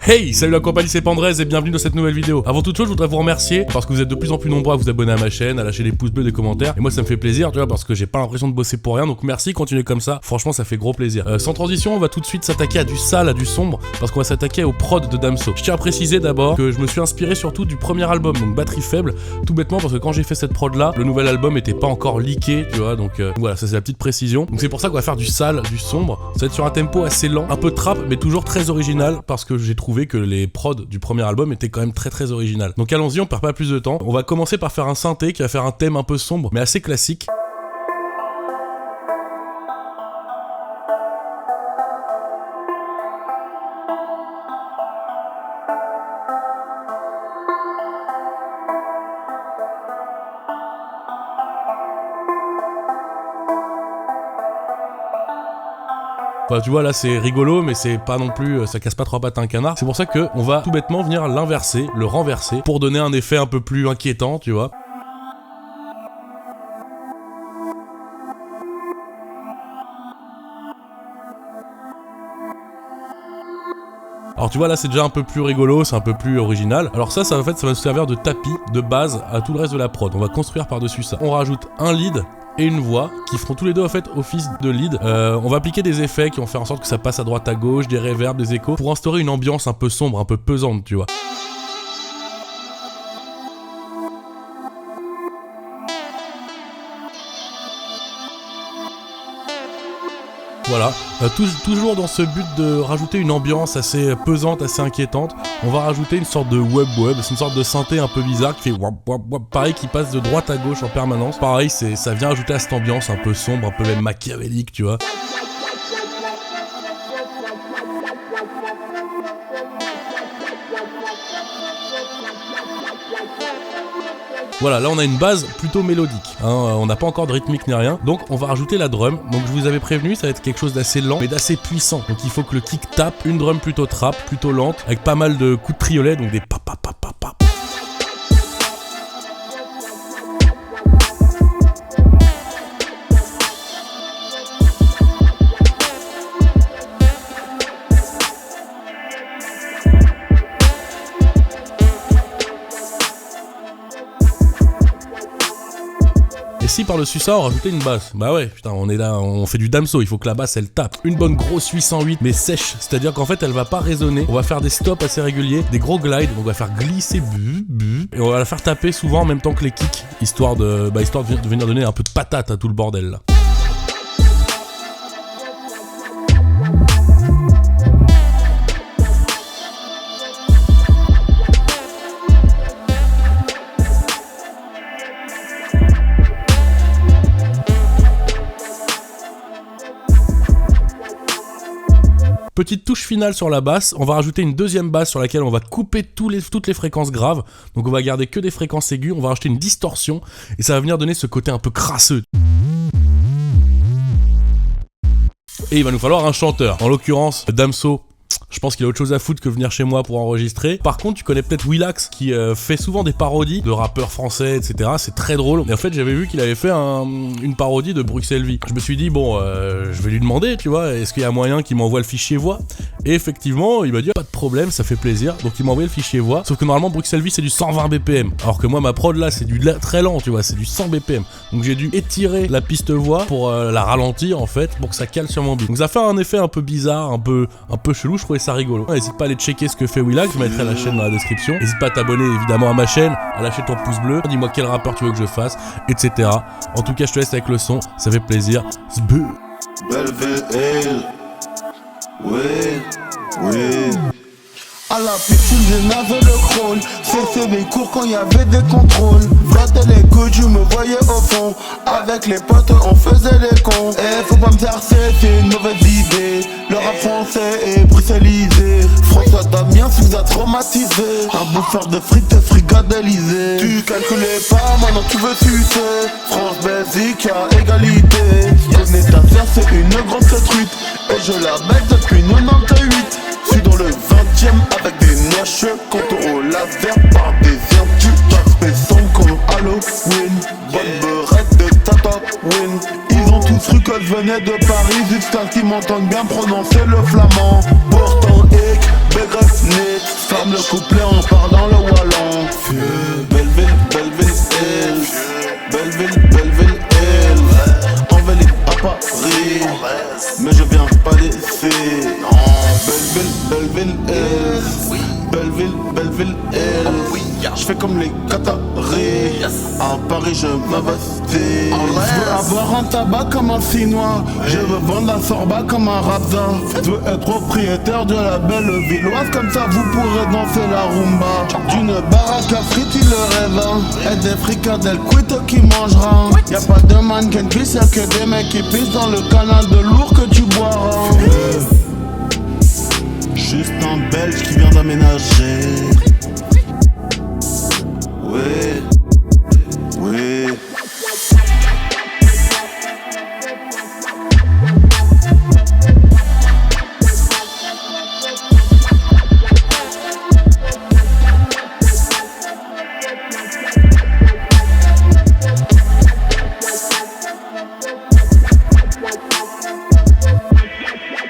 Hey, salut la compagnie, c'est Pandrez et bienvenue dans cette nouvelle vidéo. Avant toute chose, je voudrais vous remercier parce que vous êtes de plus en plus nombreux à vous abonner à ma chaîne, à lâcher des pouces bleus, des commentaires. Et moi, ça me fait plaisir, tu vois, parce que j'ai pas l'impression de bosser pour rien. Donc merci, continuez comme ça. Franchement, ça fait gros plaisir. Sans transition, on va tout de suite s'attaquer à du sale, à du sombre, parce qu'on va s'attaquer au prod de Damso. Je tiens à préciser d'abord que je me suis inspiré surtout du premier album, donc Batterie Faible, tout bêtement parce que quand j'ai fait cette prod là, le nouvel album était pas encore leaké, tu vois. Donc voilà, ça c'est la petite précision. Donc c'est pour ça qu'on va faire du sale, du sombre. Ça va être sur un tempo assez lent, un peu trap, mais toujours très original, parce que j'ai trouvé que les prods du premier album était quand même très original. Donc allons-y, on perd pas plus de temps. On va commencer par faire un synthé qui va faire un thème un peu sombre mais assez classique. Enfin, tu vois, là c'est rigolo, mais c'est pas non plus, ça casse pas trois pattes à un canard. C'est pour ça que on va tout bêtement venir l'inverser, le renverser, pour donner un effet un peu plus inquiétant, tu vois. Alors tu vois, là c'est déjà un peu plus rigolo, c'est un peu plus original. Alors ça en fait, ça va nous servir de tapis, de base à tout le reste de la prod. On va construire par-dessus ça. On rajoute un lead et une voix qui feront tous les deux en fait office de lead. On va appliquer des effets qui vont faire en sorte que ça passe à droite à gauche, des reverbs, des échos, pour instaurer une ambiance un peu sombre, un peu pesante, tu vois. Voilà, toujours dans ce but de rajouter une ambiance assez pesante, assez inquiétante, on va rajouter une sorte de web, c'est une sorte de synthé un peu bizarre qui fait wap, pareil, qui passe de droite à gauche en permanence. Pareil, ça vient ajouter à cette ambiance un peu sombre, un peu même machiavélique, tu vois. Voilà, là on a une base plutôt mélodique, hein, on n'a pas encore de rythmique ni rien, donc on va rajouter la drum. Donc je vous avais prévenu, ça va être quelque chose d'assez lent mais d'assez puissant. Donc il faut que le kick tape, une drum plutôt trap, plutôt lente, avec pas mal de coups de triolet, donc des pa. Et si par-dessus ça on rajoutait une basse, bah ouais, putain, on est là, on fait du Damso, il faut que la basse elle tape. Une bonne grosse 808 mais sèche, c'est-à-dire qu'en fait elle va pas résonner. On va faire des stops assez réguliers, des gros glides, donc on va faire glisser et on va la faire taper souvent en même temps que les kicks, histoire de venir donner un peu de patate à tout le bordel là. Petite touche finale sur la basse, on va rajouter une deuxième basse sur laquelle on va couper toutes les fréquences graves. Donc on va garder que des fréquences aiguës, on va rajouter une distorsion et ça va venir donner ce côté un peu crasseux. Et il va nous falloir un chanteur, en l'occurrence Damso. Je pense qu'il a autre chose à foutre que venir chez moi pour enregistrer. Par contre, tu connais peut-être Willax qui fait souvent des parodies de rappeurs français, etc. C'est très drôle. Et en fait, j'avais vu qu'il avait fait une parodie de Bruxelles Vie. Je me suis dit, bon, je vais lui demander, tu vois, est-ce qu'il y a moyen qu'il m'envoie le fichier voix? Et effectivement, il m'a dit, pas de problème, ça fait plaisir. Donc il m'a envoyé le fichier voix. Sauf que normalement, Bruxelles Vie, c'est du 120 BPM. Alors que moi, ma prod là, c'est du très lent, tu vois, c'est du 100 BPM. Donc j'ai dû étirer la piste voix pour la ralentir, en fait, pour que ça cale sur mon beat. Donc ça fait un effet un peu bizarre, un peu chelou, je trouvais ça rigolo. N'hésite pas à aller checker ce que fait Willax, je mettrai la chaîne dans la description. N'hésite pas à t'abonner évidemment à ma chaîne, à lâcher ton pouce bleu, dis-moi quel rappeur tu veux que je fasse, etc. En tout cas, je te laisse avec le son, ça fait plaisir. À la piscine, j'ai navé le crawl. Cessé mes cours quand y avait des contrôles. Flattais les couilles, je me voyais au fond. Avec les potes, on faisait les cons. Eh, faut pas me dire c'est une mauvaise idée. Le rap français est bruxellisé. François Damien vous a traumatisé. Un bouffeur de frites, fricadélisé. Tu calculais pas, maintenant tu veux sucer. France, Belgique, y'a égalité. Connais ta sœur, c'est une grosse truite. Et je la mets depuis 98. Je suis dans le 20ème avec des niacheux. Contour au laser par des intus. Aspect sombre comme Halloween. Bonne beurette de Tatooine. Ils ont tous cru que je venais de Paris jusqu'à ce qu'ils m'entendent bien prononcer le flamand. Pourtant, ik begrijp niet Comme le couplet, on part dans le wallon. Belleville, Belleville, Hill. Belleville, Belleville, Hill. Envelé à Paris, mais je viens pas d'ici. Belleville, Belleville, Hill. Belleville, Belleville, Hill. Je fais comme les Qataris. À Paris, je m'investis. Je veux avoir un tabac comme un Chinois. Je veux vendre la sorba comme un Rabza. Je veux être propriétaire de la belle villoise. Comme ça, vous pourrez danser la rumba. D'une baraque à frites, il le rêve. Et des fricadelles cuites qui mangera. Y'a pas de mannequin qui sait que des mecs qui pissent dans le canal de lourd que tu boiras. Juste un Belge qui vient d'aménager. Ouais.